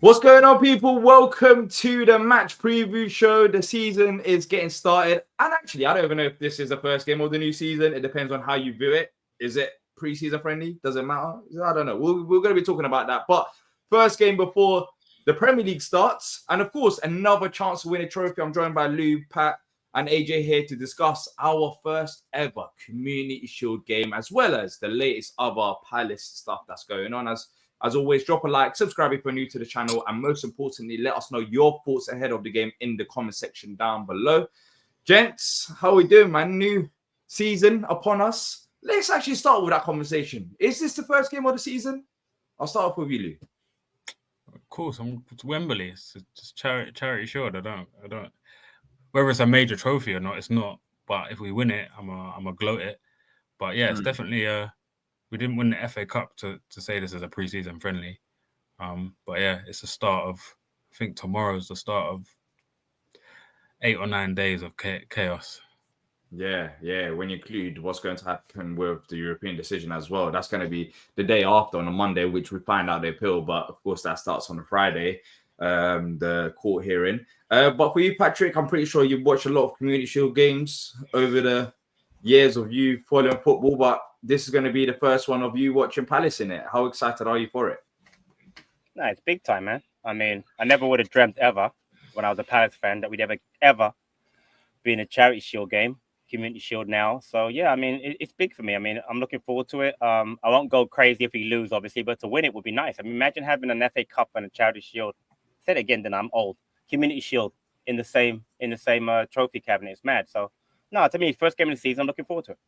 What's going on, people? Welcome to the match preview show. The season is getting started. And actually, I don't even know if this is the first game of the new season. It depends on how you view it. Is it preseason friendly? Does it matter? I don't know. We're going to be talking about that. But first game before the Premier League starts. And of course, another chance to win a trophy. I'm joined by Lou, Pat, and AJ here to discuss our first ever Community Shield game, as well as the latest other Palace stuff that's going on. As always, drop a like, subscribe if you're new to the channel, and most importantly, let us know your thoughts ahead of the game in the comment section down below. Gents, how are we doing, man? New season upon us. Let's actually start with that conversation. Is this the first game of the season? I'll start off with you, Lou. Of course, it's Wembley. It's just charity shield. I don't. Whether it's a major trophy or not, it's not. But if we win it, I'm a gloat it. But yeah, it's definitely we didn't win the FA Cup to say this is a pre-season friendly. But yeah, it's the start of, I think tomorrow's the start of 8 or 9 days of chaos. Yeah. When you include what's going to happen with the European decision as well, that's going to be the day after on a Monday, which we find out the appeal. But of course, that starts on a Friday, the court hearing. But for you, Patrick, I'm pretty sure you've watched a lot of Community Shield games over the years of you following football, but this is going to be the first one of you watching Palace in it. How excited are you for it? No, it's big time, man. I mean, I never would have dreamt ever when I was a Palace fan that we'd ever be in a Charity Shield game, Community Shield now. So, yeah, I mean, it's big for me. I mean, I'm looking forward to it. I won't go crazy if we lose, obviously, but to win it would be nice. I mean, imagine having an FA Cup and a Charity Shield. Say it again, then I'm old. Community Shield in the same trophy cabinet. It's mad. So, no, to me, first game of the season, I'm looking forward to it.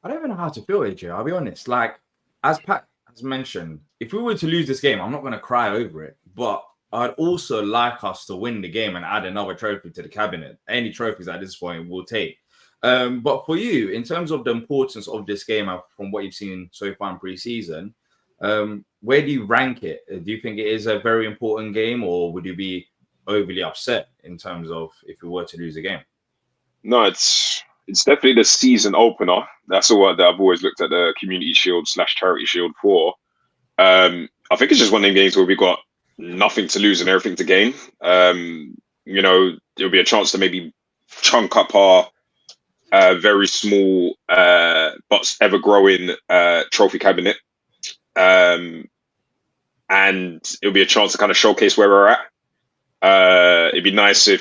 I don't even know how to feel, AJ. I'll be honest. Like, as Pat has mentioned, if we were to lose this game, I'm not going to cry over it. But I'd also like us to win the game and add another trophy to the cabinet. Any trophies at this point we'll take. But for you, in terms of the importance of this game, from what you've seen so far in pre-season, where do you rank it? Do you think it is a very important game, or would you be overly upset in terms of if we were to lose a game? No, it's definitely the season opener. That's the word that I've always looked at the Community Shield / Charity Shield for. I think it's just one of them games where we've got nothing to lose and everything to gain. There'll be a chance to maybe chunk up our very small but ever-growing trophy cabinet. And it'll be a chance to kind of showcase where we're at. It'd be nicer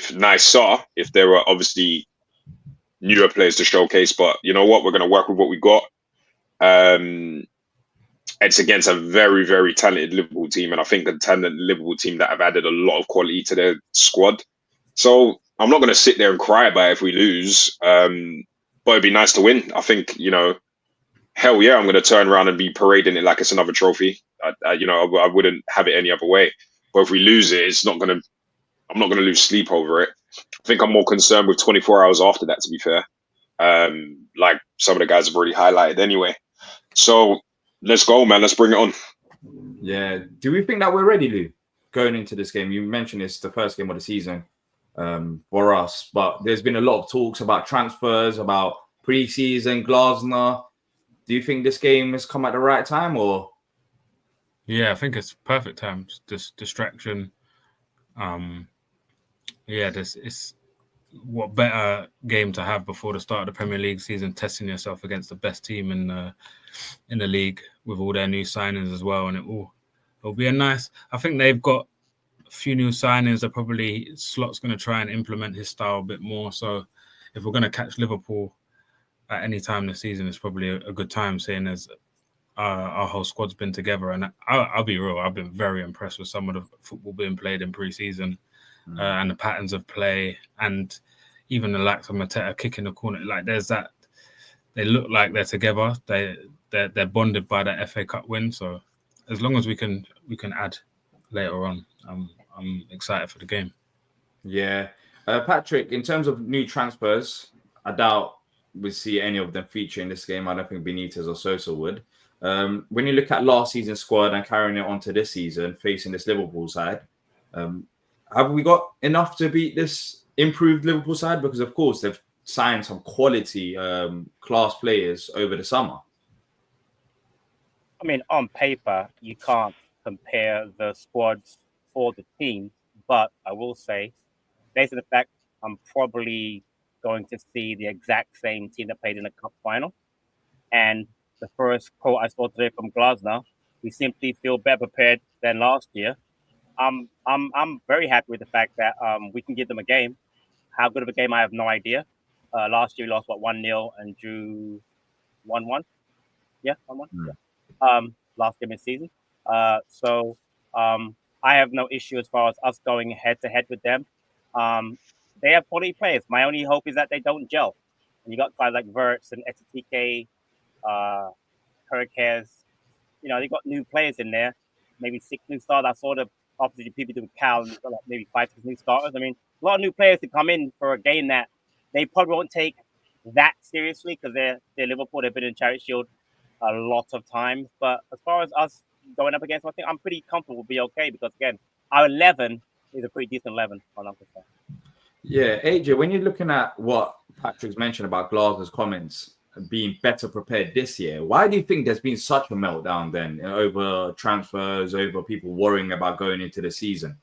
if there were obviously newer players to showcase, but you know what? We're going to work with what we got. It's against a very, very talented Liverpool team, and I think a talented Liverpool team that have added a lot of quality to their squad. So I'm not going to sit there and cry about it if we lose, but it'd be nice to win. I think, hell yeah, I'm going to turn around and be parading it like it's another trophy. I wouldn't have it any other way. But if we lose it, I'm not going to lose sleep over it. I think I'm more concerned with 24 hours after that, to be fair. Like some of the guys have already highlighted anyway. So let's go, man. Let's bring it on. Yeah. Do we think that we're ready, Lou, going into this game? You mentioned it's the first game of the season for us, but there's been a lot of talks about transfers, about pre-season, Glasner. Do you think this game has come at the right time, or? Yeah, I think it's perfect time. Just distraction. It's what better game to have before the start of the Premier League season, testing yourself against the best team in the league with all their new signings as well, and it'll be a nice. I think they've got a few new signings. That probably Slot's going to try and implement his style a bit more. So if we're going to catch Liverpool at any time this season, it's probably a good time, seeing as our whole squad's been together. And I'll be real, I've been very impressed with some of the football being played in pre-season. And the patterns of play, and even the likes of Mateta kicking the corner. Like there's that, they look like they're together. They're bonded by that FA Cup win. So as long as we can add later on, I'm excited for the game. Yeah, Patrick. In terms of new transfers, I doubt we see any of them feature in this game. I don't think Benitez or Sosa would. When you look at last season's squad and carrying it on to this season, facing this Liverpool side. Have we got enough to beat this improved Liverpool side? Because, of course, they've signed some quality class players over the summer. I mean, on paper, you can't compare the squads all the teams, but I will say, based on the fact I'm probably going to see the exact same team that played in the cup final. And the first quote I saw today from Glasner, we simply feel better prepared than last year. I'm very happy with the fact that we can give them a game. How good of a game, I have no idea. Last year we lost 1-0 and drew 1-1. Yeah, 1-1. Yeah. Last game of the season. So I have no issue as far as us going head to head with them. They have quality players. My only hope is that they don't gel. And you got guys like Verts and Etitike, Hurricanes. You know, they got new players in there. Maybe 6 new starters. I saw the opposite people do with Cal, and got like maybe 5, 6 new starters. I mean, a lot of new players to come in for a game that they probably won't take that seriously because they're Liverpool. They've been in Charity Shield a lot of times. But as far as us going up against them, I think I'm pretty comfortable we'll be okay because, again, our 11 is a pretty decent 11 on Uncle Sam. Yeah, AJ, when you're looking at what Patrick's mentioned about Glasner's comments being better prepared this year, why do you think there's been such a meltdown then over transfers, over people worrying about going into the season?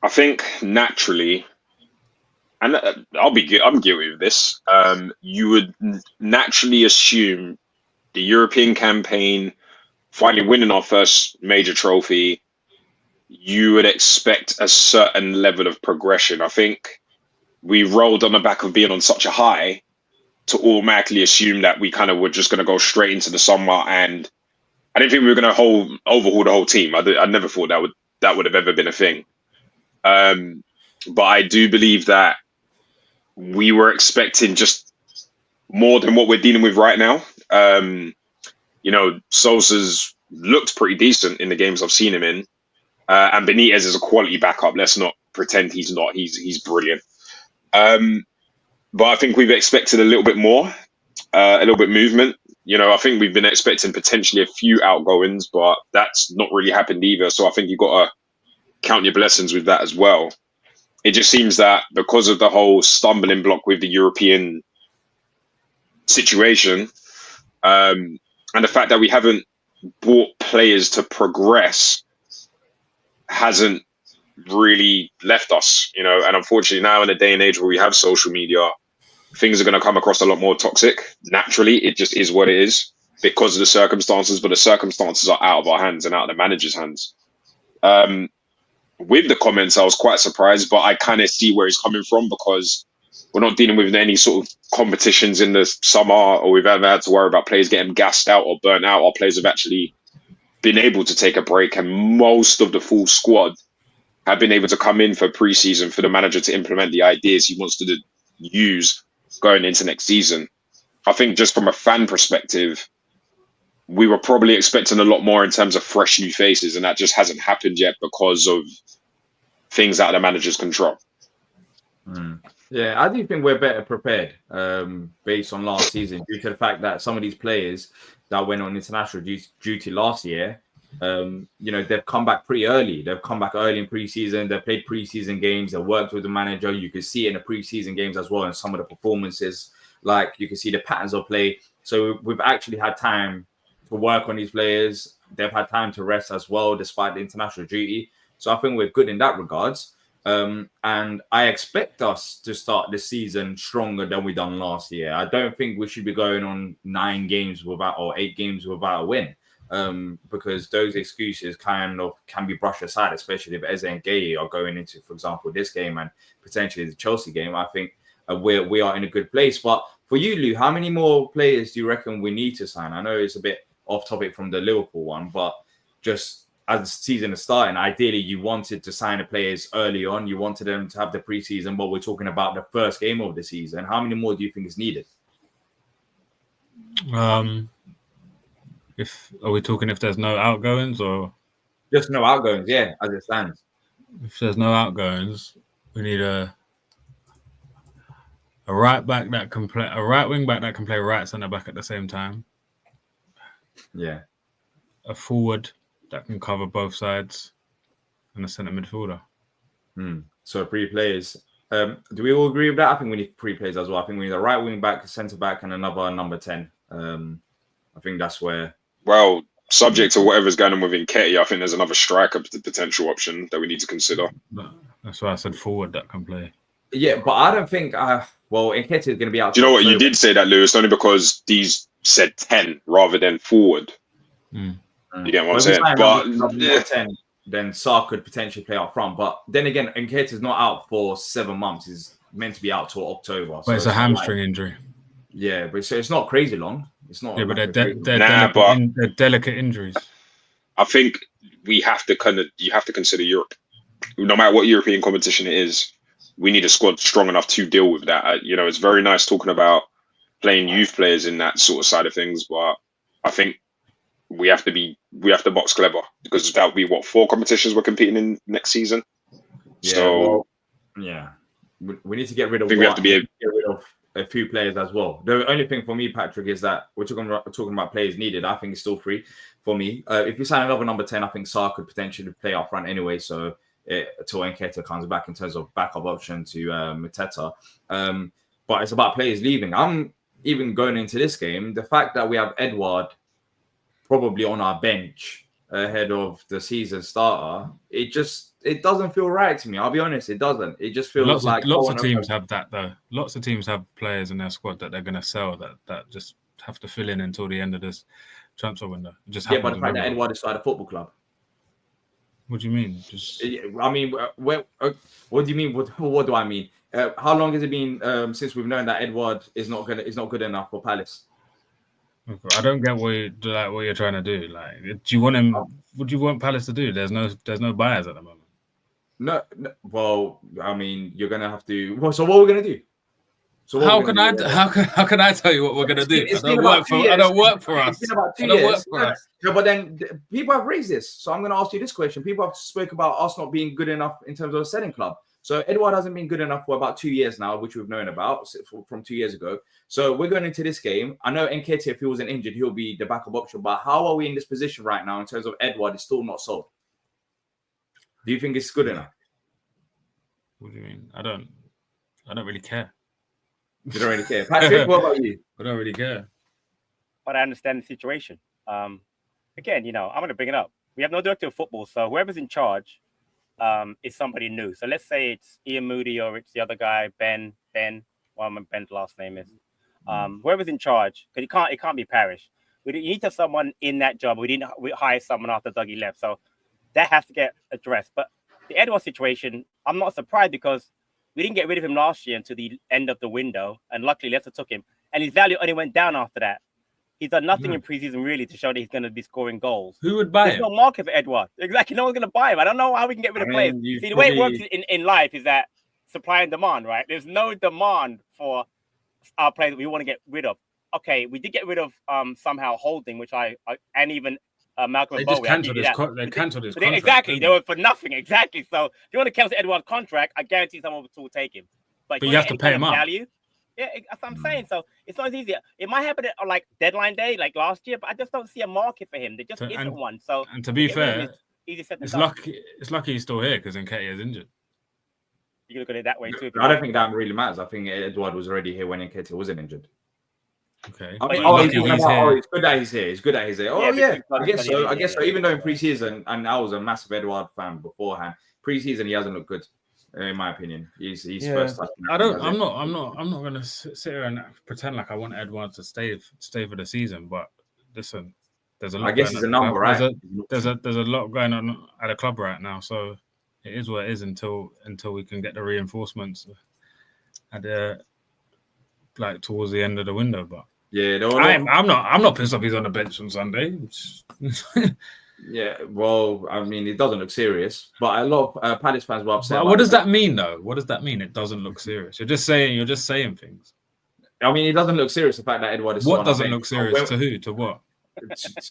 I think naturally, and I'm guilty of this. You would naturally assume the European campaign, finally winning our first major trophy, you would expect a certain level of progression. I think we rolled on the back of being on such a high to automatically assume that we kind of were just going to go straight into the summer, and I didn't think we were going to overhaul the whole team. I never thought that would have ever been a thing. But I do believe that we were expecting just more than what we're dealing with right now. You know, Sosa's looked pretty decent in the games I've seen him in, and Benitez is a quality backup. Let's not pretend he's not. He's brilliant. But I think we've expected a little bit more, a little bit movement. You know, I think we've been expecting potentially a few outgoings, but that's not really happened either. So I think you've got to count your blessings with that as well. It just seems that because of the whole stumbling block with the European situation, and the fact that we haven't bought players to progress hasn't really left us, you know. And unfortunately now in a day and age where we have social media, things are going to come across a lot more toxic. Naturally, it just is what it is because of the circumstances, but the circumstances are out of our hands and out of the manager's hands. With the comments, I was quite surprised, but I kind of see where he's coming from because we're not dealing with any sort of competitions in the summer, or we've ever had to worry about players getting gassed out or burnt out. Our players have actually been able to take a break, and most of the full squad have been able to come in for pre-season for the manager to implement the ideas he wants to use going into next season. I think just from a fan perspective, we were probably expecting a lot more in terms of fresh new faces, and that just hasn't happened yet because of things out of the manager's control. Yeah, I do think we're better prepared based on last season due to the fact that some of these players that went on international duty last year, you know, they've come back pretty early. They've come back early in preseason. They played preseason games. They worked with the manager. You could see it in the preseason games as well, and some of the performances. Like you can see the patterns of play. So we've actually had time to work on these players. They've had time to rest as well, despite the international duty. So I think we're good in that regards. And I expect us to start the season stronger than we done last year. I don't think we should be going on 9 games without or 8 games without a win. Because those excuses kind of can be brushed aside, especially if Eze and Gueye are going into, for example, this game and potentially the Chelsea game. I think we are in a good place. But for you, Lou, how many more players do you reckon we need to sign? I know it's a bit off topic from the Liverpool one, but just as the season is starting, ideally you wanted to sign the players early on. You wanted them to have the preseason, but we're talking about the first game of the season. How many more do you think is needed? Are we talking if there's no outgoings or just no outgoings? Yeah, as it stands. If there's no outgoings, we need a right back that can play, a right wing back that can play right centre back at the same time. Yeah, a forward that can cover both sides, and a centre midfielder. So 3 players. Do we all agree with that? I think we need 3 players as well. I think we need a right wing back, a centre back, and another number 10. I think that's where. Well, subject to whatever's going on with Nketiah, I think there's another striker potential option that we need to consider. That's why I said forward that can play. Yeah, but I don't think. Nketiah is going to be out. Do you know what? You did say that, Lewis, only because these said 10 rather than forward. You get what I'm saying? But number 10, then Sarr could potentially play up front. But then again, Nketiah is not out for 7 months. He's meant to be out till October. But it's a hamstring injury. Yeah, but so it's not crazy long. It's not. Yeah, but they're delicate injuries. I think you have to consider Europe. No matter what European competition it is, we need a squad strong enough to deal with that. It's very nice talking about playing youth players in that sort of side of things, but I think we have to box clever, because that would be 4 competitions we're competing in next season. Yeah, we need to get rid of. I think we have to get rid of a few players as well. The only thing for me, Patrick, is that we're talking about players needed. I think it's still free for me. If we sign another number 10, I think Sarr could potentially play up front anyway. So until Nketiah comes back in terms of backup option to Mateta. But it's about players leaving. I'm even going into this game, the fact that we have Edouard probably on our bench ahead of the season starter, it doesn't feel right to me. I'll be honest, it doesn't. It just feels like lots of teams have that though. Lots of teams have players in their squad that they're going to sell that just have to fill in until the end of this transfer window. But the fact that Edouard is at a football club. What do you mean? I mean, what do you mean? What do I mean? How long has it been since we've known that Edouard is not good enough for Palace? I don't get what you're trying to do. Like, do you want him? What do you want Palace to do? There's no buyers at the moment. No. Well, I mean, you're gonna have to. Well, so what are we gonna do? So how can I tell you what we're gonna do? I don't work for us. It's been about 2 years. No, but then people have raised this, so I'm gonna ask you this question. People have spoke about us not being good enough in terms of a selling club. So Edouard hasn't been good enough for about 2 years now, which we've known about from 2 years ago. So we're going into this game. I know Nketiah, if he wasn't injured, he'll be the backup option. But how are we in this position right now in terms of Edouard is still not sold? Do you think it's good enough? What do you mean? I don't really care. You don't really care. Patrick, what about you? I don't really care. But I understand the situation. Again, I'm going to bring it up. We have no director of football, so whoever's in charge is somebody new. So let's say it's Ian Moody or it's the other guy, Ben. What Ben's last name is. Whoever's in charge, because it can't be Parish. You need to have someone in that job. We hire someone after Dougie left, so that has to get addressed. But the Edouard situation, I'm not surprised because we didn't get rid of him last year until the end of the window, and luckily Leicester took him, and his value only went down after that. He's done nothing in preseason really to show that he's going to be scoring goals. Who would buy him? There's no market for Edouard. Exactly, no one's going to buy him. I don't know how we can get rid of players. See, the way it works in life is that supply and demand, right? There's no demand for our players that we want to get rid of. Okay, we did get rid of somehow Holding, which and even Malcolm and Bowie. They cancelled his contract. Exactly, they were for nothing. Exactly. So if you want to cancel Edouard's contract, I guarantee someone will take him. But you have to pay him up. Value, yeah, that's what I'm saying. So it's not as easy. It might happen at like deadline day, like last year, but I just don't see a market for him. There just isn't one. So, and to be fair, it's lucky he's still here because Nketiah is injured. You can look at it that way too. I don't think that really matters. I think Edouard was already here when Nketiah wasn't injured. Okay. It's good that he's here. It's good that he's here. Oh yeah, I guess so. Even though in preseason, and I was a massive Edouard fan beforehand, preseason he hasn't looked good. In my opinion, he's first. I'm not gonna sit here and pretend like I want Edouard to stay for the season. But listen, there's a lot. I guess it's a number, right? There's a lot going on at the club right now, so it is what it is until we can get the reinforcements at like towards the end of the window. But yeah, I'm not pissed off he's on the bench on Sunday. Yeah, well, I mean, it doesn't look serious, but a lot of Palace fans were upset. But what does that mean, though? What does that mean? It doesn't look serious. You're just saying things. I mean, it doesn't look serious. The fact that Edouard is what doesn't look serious to who? To what?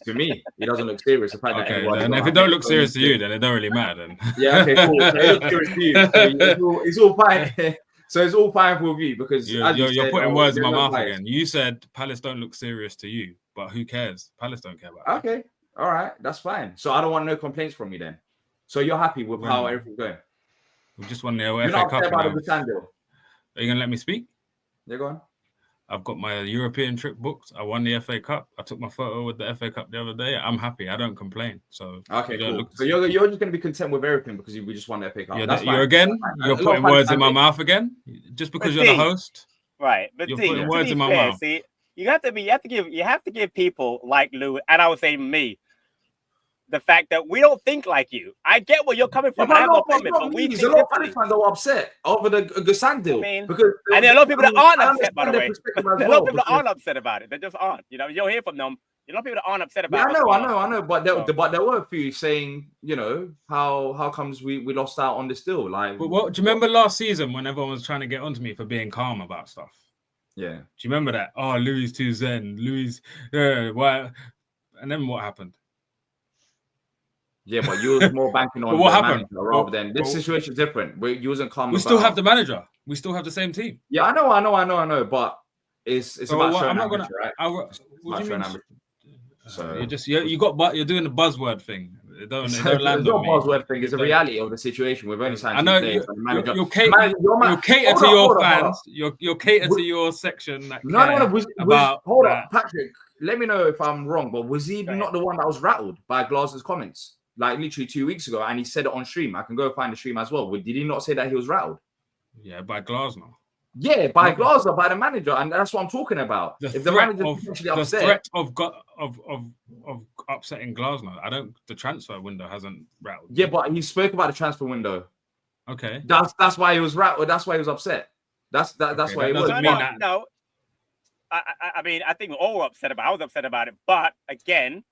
To me, it doesn't look serious. The fact that Edouard and if it don't look serious to you, then it don't really matter. Then yeah, okay, cool. So it looks serious to you. So it's all fine. So it's all fine for you because you're putting words in my mouth again. You said Palace don't look serious to you, but who cares? Palace don't care about that. Okay. All right, that's fine. So I don't want no complaints from you then. So you're happy with how everything's going? We just won the FA Cup. You're not upset about the deal. Are you going to let me speak? Yeah, go on. I've got my European trip booked. I won the FA Cup. I took my photo with the FA Cup the other day. I'm happy. I don't complain. So okay, cool. So you're just going to be content with everything because we just won the FA Cup. You're putting words in my mouth again, just because you're the host. Right, but you're putting words in my mouth. See, you have to give people like Lou, and I would say me, the fact that we don't think like you. I get where you're coming from. I have no problem, but we think a lot of fans are upset over the Gussan deal. Because and there are a lot of people that aren't upset, by the way. There are a lot of people that aren't upset about it. They just aren't. You know, you'll hear from them. A lot of people that aren't upset about it. I know. But there were a few saying, you know, how comes we lost out on this deal? Like, but what do you remember last season when everyone was trying to get onto me for being calm about stuff? Yeah. Do you remember that? Oh, Louis too zen. Louis, why? And then what happened? Yeah, but you was more banking on what happened rather than this situation is different. You wasn't calm. We still have the manager. We still have the same team. Yeah, I know. But it's about showing ambition, right? What do you mean? So you're doing the buzzword thing. It don't land on me. Buzzword thing. It's a reality of the situation. We've only signed 2 players. You'll cater to your fans. You'll cater to your section. Hold on, Patrick. Let me know if I'm wrong, but was he not the one that was rattled by Glasner's comments? Like literally 2 weeks ago, and he said it on stream. I can go find the stream as well. Did he not say that he was rattled? Yeah, by Glasner. Yeah, by Glasner, by the manager, and that's what I'm talking about. The threat of upsetting Glasner. The transfer window hasn't rattled. Yeah, but he spoke about the transfer window. Okay, that's why he was rattled. That's why he was upset. That's why he was. No, I mean, I think we're all upset about it. I was upset about it, but again,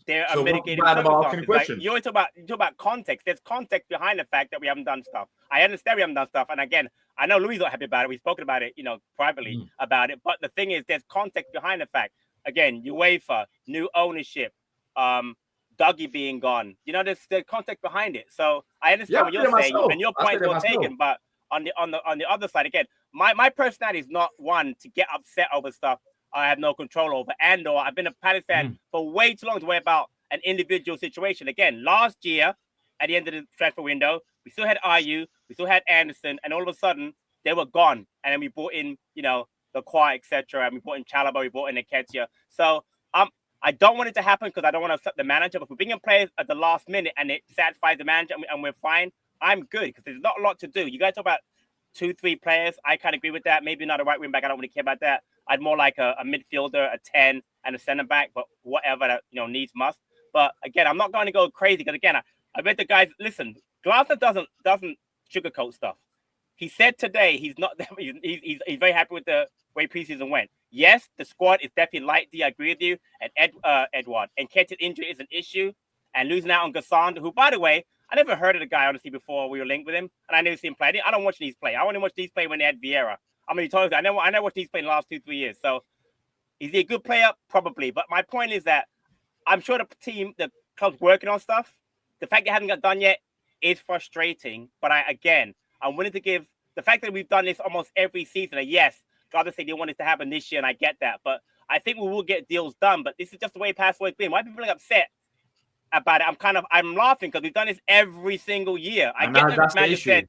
there are mitigating circumstances. Like, you talk about context. There's context behind the fact that we haven't done stuff. I understand we haven't done stuff, and again, I know Louis not happy about it. We've spoken about it, privately about it. But the thing is, there's context behind the fact. Again, UEFA, new ownership, Dougie being gone. There's context behind it. So I understand what you're saying, and your point well taken. But on the other side, again, my personality is not one to get upset over stuff I have no control over, or I've been a Palace fan for way too long to worry about an individual situation. Again, last year at the end of the transfer window, we still had Ayew, we still had Anderson, and all of a sudden they were gone. And then we brought in, the Kwa, etc. And we brought in Chalobah, we brought in Nketiah. So I don't want it to happen because I don't want to upset the manager. But if we're bringing players at the last minute and it satisfies the manager and we're fine, I'm good because there's not a lot to do. You guys talk about 2-3 players. I kind of agree with that. Maybe not a right wing back. I don't really care about that. I'd more like a midfielder, a 10, and a centre back, but whatever that needs must. But again, I'm not going to go crazy because again, I bet the guys listen. Glasner doesn't sugarcoat stuff. He said today he's not. He's very happy with the way preseason went. Yes, the squad is definitely light. I agree with you. And Edouard and Nketiah's injury is an issue, and losing out on Gussan, who by the way, I never heard of the guy honestly before we were linked with him, and I never seen him play. I don't watch these play. I only watch these play when they had Vieira. I mean, I never watched these play in the last 2-3 years. So, is he a good player? Probably. But my point is that I'm sure the club's working on stuff. The fact they haven't got done yet is frustrating. But I'm willing to give the fact that we've done this almost every season. And yes, God say they want this to happen this year, and I get that. But I think we will get deals done. But this is just the way past has been. Why are people upset about it? I'm laughing because we've done this every single year. I get that man said,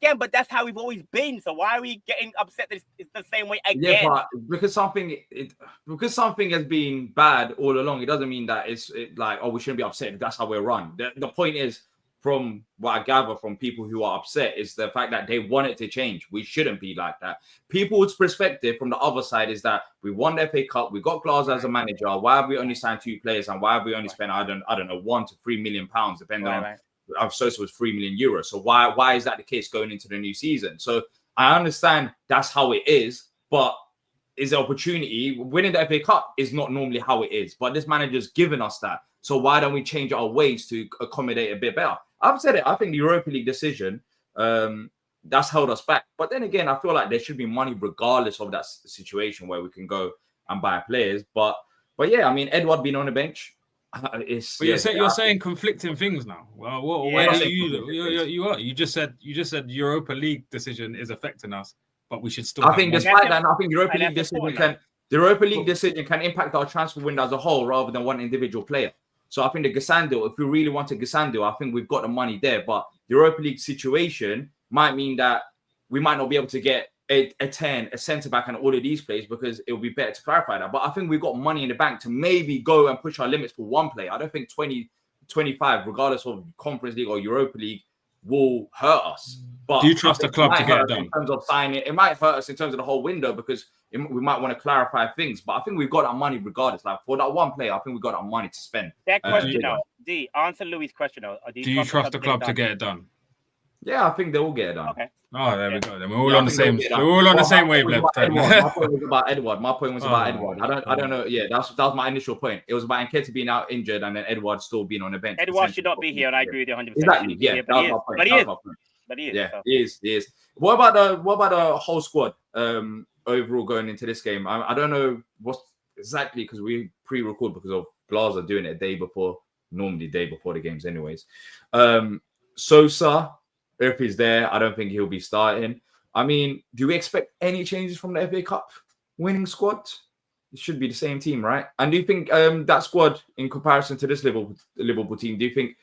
yeah, but that's how we've always been. So why are we getting upset that it's the same way again? Yeah, but because something has been bad all along, it doesn't mean that it's like, we shouldn't be upset. That's how we're run. The point is, from what I gather from people who are upset, is the fact that they want it to change. We shouldn't be like that. People's perspective from the other side is that we won the FA Cup, we got Glasner as a manager. Why have we only signed 2 players, and why have we only spent I don't know £1 to £3 million, depending on. I'm so it was €3 million. So why is that the case going into the new season? So I understand that's how it is, but is the opportunity winning the FA Cup is not normally how it is. But this manager's given us that. So why don't we change our ways to accommodate a bit better? I've said it. I think the Europa League decision that's held us back. But then again, I feel like there should be money regardless of that situation where we can go and buy players. But yeah, I mean, Edouard being on the bench. You're saying conflicting things now. Well, where do you are? You just said Europa League decision is affecting us, but we should still. I think despite that, I think Europa League decision can impact our transfer window as a whole rather than one individual player. So I think the Gussan deal, if we really wanted Gussan deal, I think we've got the money there. But the Europa League situation might mean that we might not be able to get a 10, a centre back, and all of these players because it would be better to clarify that. But I think we've got money in the bank to maybe go and push our limits for one player. I don't think 20, 25, regardless of Conference League or Europa League, will hurt us. But do you trust the club to get it done? In terms of signing, it might hurt us in terms of the whole window because we might want to clarify things. But I think we've got that money regardless. Like for that one player, I think we've got that money to spend. That question, D, answer Louis' question. Do you trust the club to get it done? Yeah, I think they will get it done. Okay. Oh, there we go. Then we're all on the same. We're all on the same wavelength. My point was about Edouard. I don't know. Yeah, that was my initial point. It was about Nketiah being out injured and then Edouard still being on the bench. Edouard should not be here, and I agree with you 100%. Exactly. Yeah, that was my point. But he is. Yeah, he is. What about the whole squad? Overall going into this game, I don't know what's exactly because we pre-record because of Glazer doing it a day before the games, anyways. Sosa. If he's there, I don't think he'll be starting. I mean, do we expect any changes from the FA Cup winning squad? It should be the same team, right? And do you think that squad, in comparison to this Liverpool team, do you think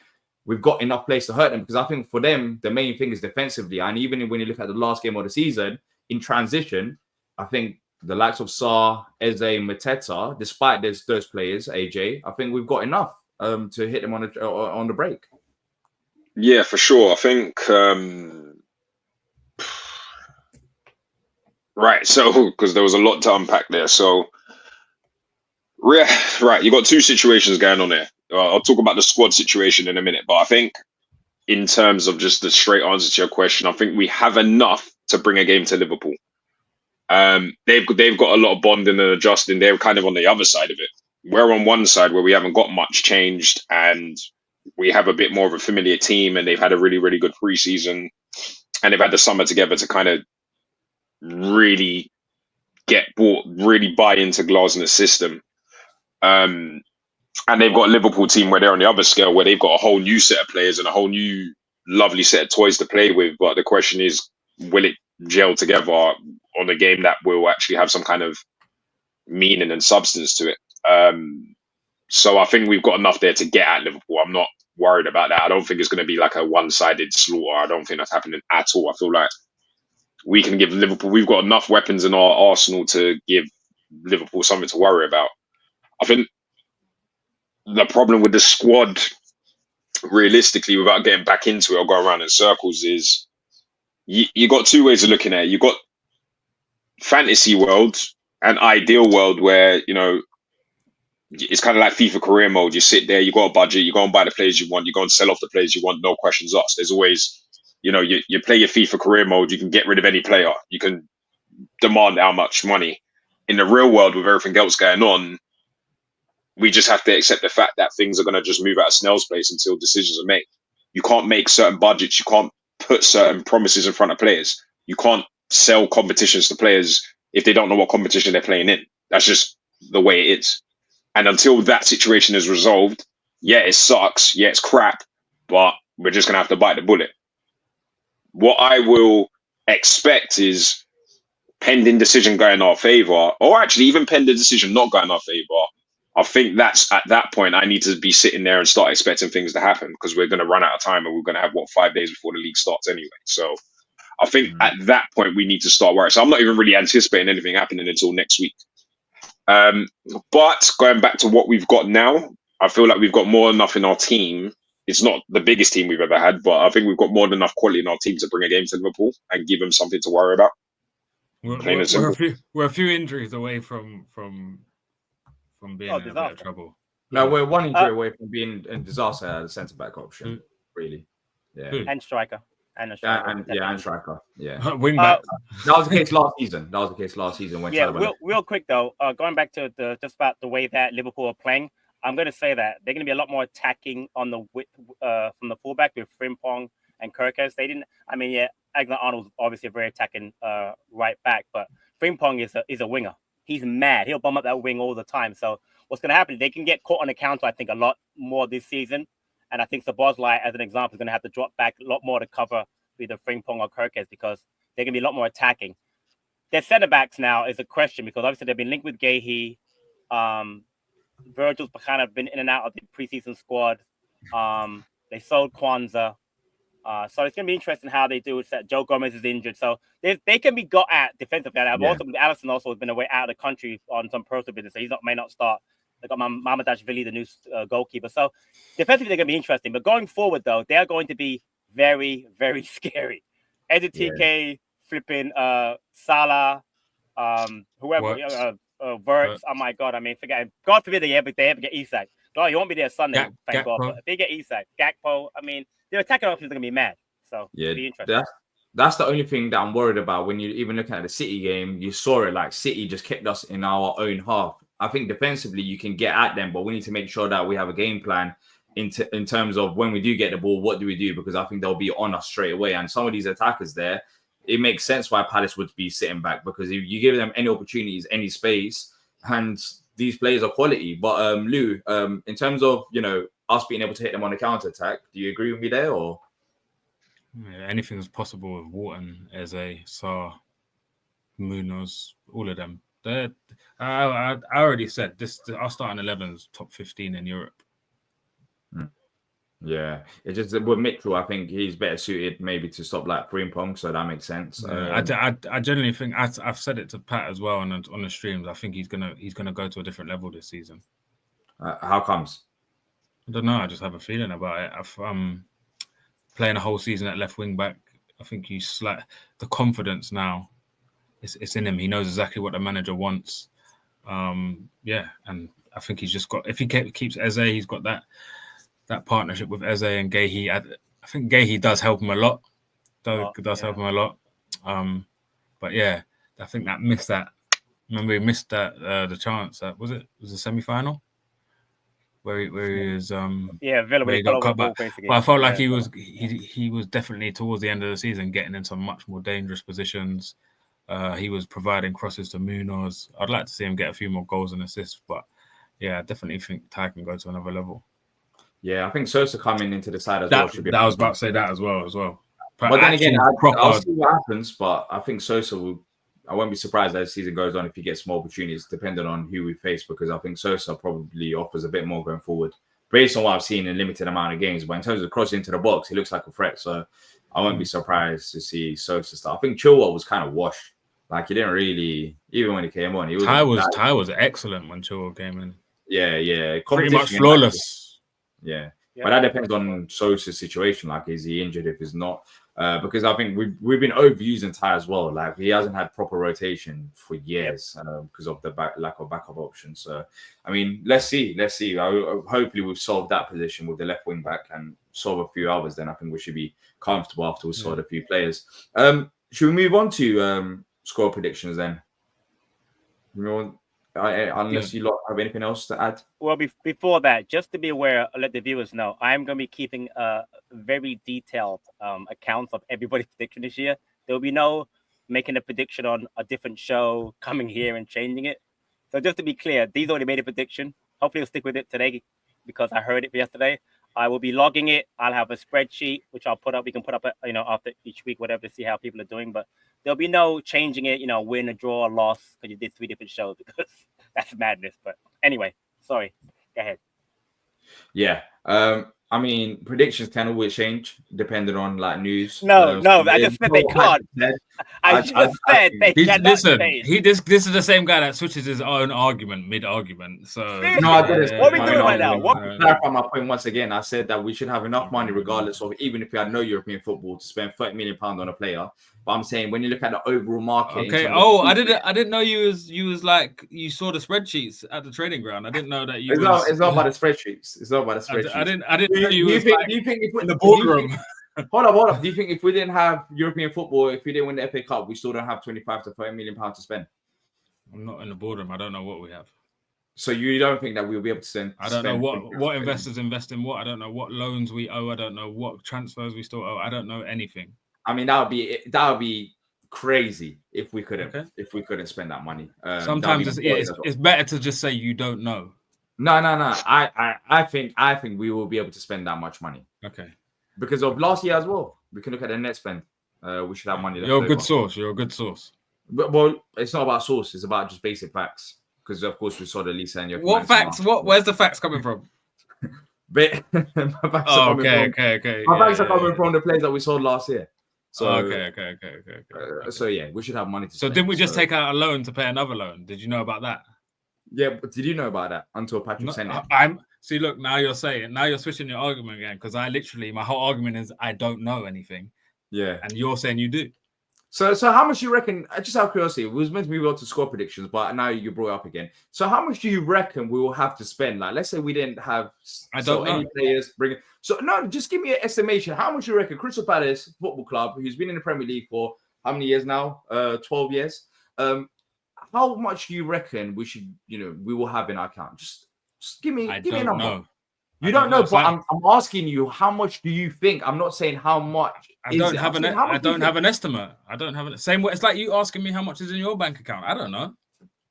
we've got enough place to hurt them? Because I think for them, the main thing is defensively. And even when you look at the last game of the season, in transition, I think the likes of Sarr, Eze, Mateta, despite those players, AJ, I think we've got enough to hit them on the break. Yeah, for sure. I think right. So because there was a lot to unpack there. So right, you got two situations going on there. I'll talk about the squad situation in a minute, but I think in terms of just the straight answer to your question, I think we have enough to bring a game to Liverpool. They've got a lot of bonding and adjusting. They're kind of on the other side of it. We're on one side where we haven't got much changed and we have a bit more of a familiar team and they've had a really, really good preseason and they've had the summer together to kind of really really buy into Glasner's system. And they've got a Liverpool team where they're on the other scale, where they've got a whole new set of players and a whole new lovely set of toys to play with. But the question is, will it gel together on a game that will actually have some kind of meaning and substance to it? So I think we've got enough there to get at Liverpool. I'm not worried about that. I don't think it's going to be like a one-sided slaughter. I don't think that's happening at all. I feel like we can give Liverpool, we've got enough weapons in our arsenal to give Liverpool something to worry about. I think the problem with the squad, realistically, without getting back into it or going around in circles, is you got two ways of looking at it. You got fantasy world and ideal world where, you know, it's kind of like FIFA career mode. You sit there, you got a budget, you go and buy the players you want, you go and sell off the players you want, no questions asked. There's always, you know, you play your FIFA career mode, you can get rid of any player, you can demand how much money. In the real world, with everything else going on, we just have to accept the fact that things are going to just move at a snail's pace until decisions are made. You can't make certain budgets, you can't put certain promises in front of players, you can't sell competitions to players if they don't know what competition they're playing in. That's just the way it is. And until that situation is resolved, yeah, it sucks. Yeah, it's crap, but we're just going to have to bite the bullet. What I will expect is pending decision going in our favor, or actually even pending decision not going in our favor. I think that's at that point, I need to be sitting there and start expecting things to happen because we're going to run out of time and we're going to have 5 days before the league starts anyway. So I think at that point, we need to start worrying. So I'm not even really anticipating anything happening until next week. But going back to what we've got now, I feel like we've got more than enough in our team. It's not the biggest team we've ever had, but I think we've got more than enough quality in our team to bring a game to Liverpool and give them something to worry about. We're a few injuries away from being in a bit of trouble. No, we're one injury away from being in disaster at the centre back option. Really, yeah, and striker. And striker. Yeah. Wing back. That was the case last season. When real quick though, going back to just about the way that Liverpool are playing, I'm going to say that they're going to be a lot more attacking on the from the fullback with Frimpong and Kirkes. Alexander-Arnold's obviously a very attacking right back, but Frimpong is a winger. He's mad. He'll bomb up that wing all the time. So what's going to happen? They can get caught on the counter, I think, a lot more this season. And I think Szoboszlai, as an example, is going to have to drop back a lot more to cover either Frimpong or Kirkes because they're going to be a lot more attacking. Their centre-backs now is a question because obviously they've been linked with Guéhi. Virgil's kind of been in and out of the preseason squad. They sold Kwanzaa. So it's going to be interesting how they do it. That Joe Gomez is injured, so they can be got at defensively. And also, Allison also has been away out of the country on some personal business, so may not start. They got Mamadashvili, the new goalkeeper. So defensively, they're going to be interesting. But going forward, though, they are going to be very, very scary. TK, flipping Salah, whoever, Verts. Oh my God! I mean, God forbid they ever get Isak. God, you won't be there Sunday, thank God. But if they get Isak, Gakpo, I mean, their attacking options are going to be mad. So it'll be interesting. That's the only thing that I'm worried about. When you even looking at the City game, you saw it like City just kept us in our own half. I think defensively you can get at them, but we need to make sure that we have a game plan in terms of when we do get the ball, what do we do? Because I think they'll be on us straight away. And some of these attackers there, it makes sense why Palace would be sitting back, because if you give them any opportunities, any space, and these players are quality. But Lou, in terms of us being able to hit them on the counter attack, do you agree with me there, or? Yeah, anything's possible with Wharton, Eze, Sarr, Munoz, all of them. I already said this. Our starting 11's top 15 in Europe. Yeah, it's just with Mitchell. I think he's better suited maybe to stop like Frimpong, so that makes sense. I generally think I've said it to Pat as well on the streams. I think he's gonna go to a different level this season. How comes? I don't know. I just have a feeling about it. Playing a whole season at left wing back, I think the confidence now. It's in him. He knows exactly what the manager wants. And I think he's just got. If he keeps Eze, he's got that partnership with Eze and Guéhi. I think Guéhi does help him a lot. Help him a lot. But yeah, I think that missed that. Remember, he missed that the chance. Was it the semi-final where he was Villa where he got cut back. But I felt like he was definitely towards the end of the season getting into much more dangerous positions. He was providing crosses to Munoz. I'd like to see him get a few more goals and assists, but yeah, I definitely think Ty can go to another level. Yeah, I think Sosa coming into the side as well should be. I was about to say that as well. But then again, I'll see what happens. But I think Sosa will. I won't be surprised as the season goes on if he gets more opportunities, depending on who we face, because I think Sosa probably offers a bit more going forward, based on what I've seen in limited amount of games. But in terms of crossing into the box, he looks like a threat. So I won't be surprised to see Sosa start. I think Chilwell was kind of washed. Like he didn't really, even when he came on, Ty was excellent when Chilwell came in. Yeah, pretty much flawless. Yeah. But that depends on Sosa's situation. Like, is he injured? If he's not, because I think we've been overusing Ty as well. Like, he hasn't had proper rotation for years because of the lack of backup options. So, I mean, let's see. Hopefully, we've solved that position with the left wing back and solve a few others. Then I think we should be comfortable after we solved a few players. Should we move on to score predictions then? Unless you lot have anything else to add. Well, before that, just to be aware, I'll let the viewers know, I'm going to be keeping a very detailed account of everybody's prediction this year. There will be no making a prediction on a different show, coming here and changing it. So just to be clear, these already made a prediction. Hopefully you'll stick with it today because I heard it yesterday. I will be logging it. I'll have a spreadsheet, which I'll put up. We can put up, after each week, whatever, to see how people are doing. But there'll be no changing it, win, a draw, a loss, because you did 3 different shows, because that's madness. But anyway, sorry. Go ahead. Yeah. I mean, predictions can always change depending on like news. No, I just said they can't. I just said they cannot. Listen, this is the same guy that switches his own argument mid-argument. So no, I did. What are we doing right now? To clarify my point once again, I said that we should have enough money, regardless of even if we had no European football, to spend £30 million on a player. But I'm saying when you look at the overall market. Okay. I didn't know you was like you saw the spreadsheets at the training ground. I didn't know that you. It's not about the spreadsheets. It's not about the spreadsheets. I didn't know you. Do you think if in the boardroom? Hold up. Do you think if we didn't have European football, if we didn't win the FA Cup, we still don't have 25 to 30 million pounds to spend? I'm not in the boardroom. I don't know what we have. So you don't think that we'll be able to spend? I don't know what investors invest in what. I don't know what loans we owe. I don't know what transfers we still owe. I don't know anything. I mean, that would be crazy if we couldn't spend that money. Sometimes it's better to just say you don't know. No. I think we will be able to spend that much money. Okay. Because of last year as well. We can look at the net spend. We should have money. You're a good source. But, well, it's not about source. It's about just basic facts. Because of course we saw the Lisa and your. What facts? Where's the facts coming from? But my bags are coming from, my bags are coming from the players that we sold last year. So okay. So yeah, we should have money to So spend. didn't we just take out a loan to pay another loan? Did you know about that? Yeah, but did you know about that until Patrick sent it? See, look, now you're switching your argument again, because my whole argument is I don't know anything. Yeah. And you're saying you do. So how much do you reckon? Just out of curiosity, we was meant to move on to score predictions, but now you brought it up again. So how much do you reckon we will have to spend? Like, let's say we didn't have any players bring it. So no, just give me an estimation. How much do you reckon Crystal Palace Football Club, who's been in the Premier League for how many years now? 12 years. How much do you reckon we should, we will have in our account? Just give me a number. Know. You don't know, but I'm asking you, how much do you think? I'm not saying how much. I don't have an estimate. I don't have an same way. It's like you asking me how much is in your bank account. I don't know.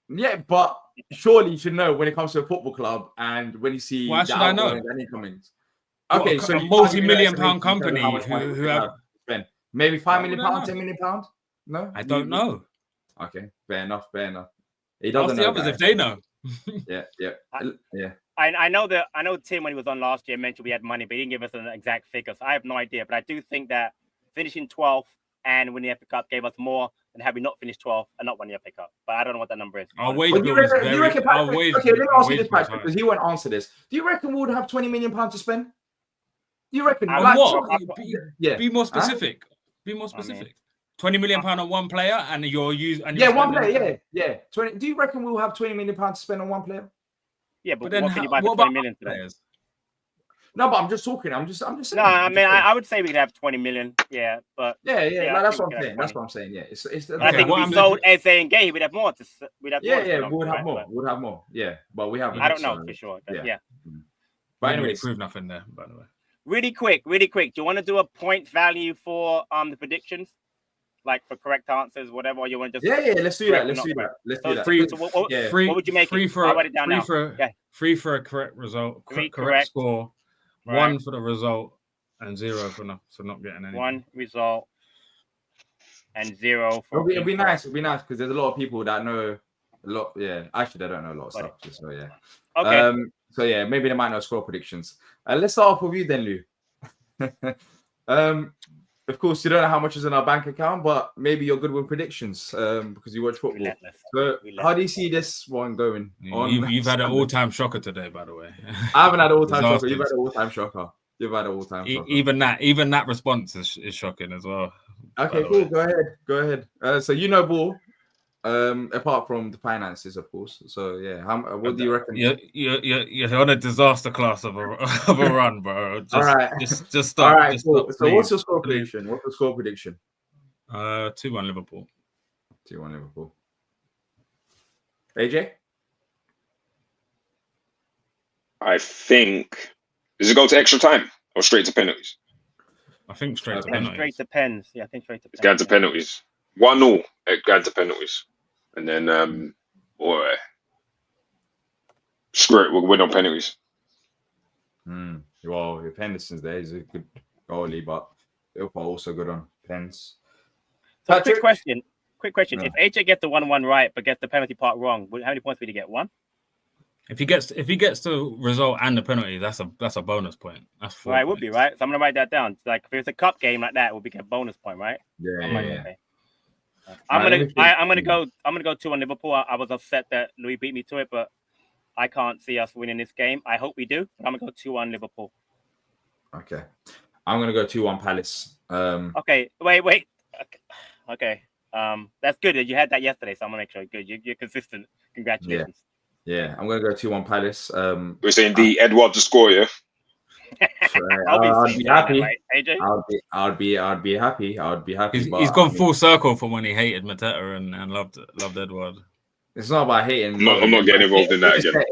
Yeah, but surely you should know when it comes to a football club and when you see. Why should I know? Okay, so a multi-million-pound company who have spent maybe £5 million, £10 million. No, I don't know. Okay, fair enough. He Ask doesn't know the others if they know. Yeah. I know Tim, when he was on last year, mentioned we had money, but he didn't give us an exact figure. So I have no idea. But I do think that finishing 12th and winning the FA Cup gave us more than had we not finished 12th and not won the FA Cup. But I don't know what that number is. Our wage bill is very... Okay, let me ask you this, Patrick, because he won't answer this. Do you reckon we would have £20 million to spend? Do you reckon? Be more specific. Be more specific. £20 million on one player, and you're using. One player. Yeah. 20. Do you reckon we'll have £20 million to spend on one player? Yeah, but then what can you buy for 20 million today? No, but I'm just talking. I'm just saying. No, I mean, I would say we could have 20 million. Yeah, but yeah, that's what I'm saying. That's what I'm saying. Yeah, it's I think if we sold Eze and Gay, we'd have more. We'd have more. Yeah, but we haven't. I don't know for sure. But yeah. But anyway, prove nothing there. By the way, really quick. Do you want to do a point value for the predictions? Like for correct answers, whatever, or you want to just let's do that. Let's do that. What would you make it? I'll write it down now. Free for a correct result, correct score, right. 1 for the result, and 0 for not getting any. 1 result and 0 for. It'll be nice. It'll be nice because there's a lot of people that know a lot. Yeah, actually, they don't know a lot of stuff. So yeah. Okay. So yeah, maybe they might know score predictions. Let's start off with you then, Lou. Of course, you don't know how much is in our bank account, but maybe you're good with predictions because you watch football. So how do you see this one going? You've had an all-time shocker today, by the way. I haven't had an all-time shocker. You've had an all-time shocker. Shocker. Even that response is shocking as well. Okay, cool. Go ahead. So ball. Apart from the finances, of course. So yeah, what do you reckon? You're on a disaster class of a run, bro. All right, just stop. All right, cool. So please. What's your score prediction? 2-1 Liverpool. 2-1 Liverpool. AJ? I think. Does it go to extra time or straight to penalties? I think straight to penalties. Straight to pens. Yeah, I think straight to penalties. It's going to penalties. 1-0 going to penalties. And then, screw it, we'll win on penalties. Well, if Henderson's there, he's a good goalie, but Liverpool also good on pens. So, quick question. Yeah. If AJ gets the 1-1 right, but gets the penalty part wrong, how many points would he get? 1? If he gets the result and the penalty, that's a bonus point. That's 4. Right, it would be right. So I'm gonna write that down. Like if it's a cup game like that, it would be a bonus point, right? Yeah. I'm gonna go 2-1 Liverpool. I was upset that Louis beat me to it, but I can't see us winning this game. I hope we do. I'm gonna go 2-1 Liverpool. Okay, I'm gonna go 2-1 Palace. Okay, wait. Okay, that's good. You had that yesterday, so I'm gonna make sure you're consistent. Congratulations. Yeah, I'm gonna go 2-1 Palace. We're saying the Edouard to score, yeah. I'll be happy. Right, AJ? I'd be happy. He's gone full circle from when he hated Mateta and loved Edouard. It's not about hating. I'm not getting involved in that again.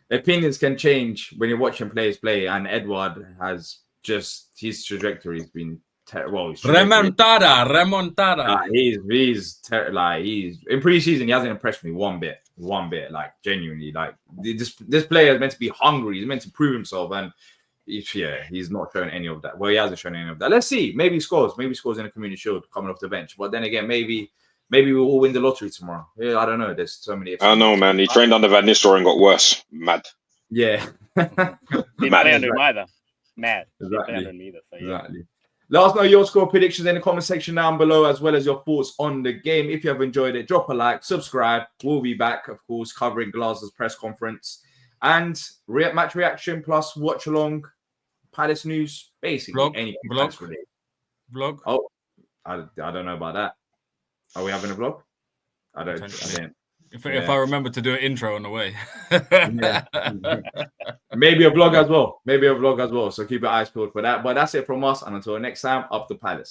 Opinions can change when you're watching players play, and Edouard has just his trajectory has been terrible. Remontada. He's in pre-season. He hasn't impressed me one bit. Like genuinely, like this player is meant to be hungry. He's meant to prove himself, and he's not showing any of that. Well, he hasn't shown any of that. Let's see. Maybe he scores. Maybe he scores in a Community Shield coming off the bench. But then again, maybe we'll all win the lottery tomorrow. Yeah, I don't know. There's so many. I know, man. He trained under Van Nistelrooy and got worse. Mad. Yeah. Didn't play under him either. Mad. Didn't play under him either. So, yeah. Exactly. Let us know your score predictions in the comment section down below, as well as your thoughts on the game. If you have enjoyed it, drop a like, subscribe. We'll be back, of course, covering Glasgow's press conference and match reaction plus watch along, Palace news, basically anything vlog. Oh, I don't know about that. Are we having a vlog? I don't. If I remember to do an intro on the way. Maybe a vlog as well. So keep your eyes peeled for that. But that's it from us. And until next time, up the Palace.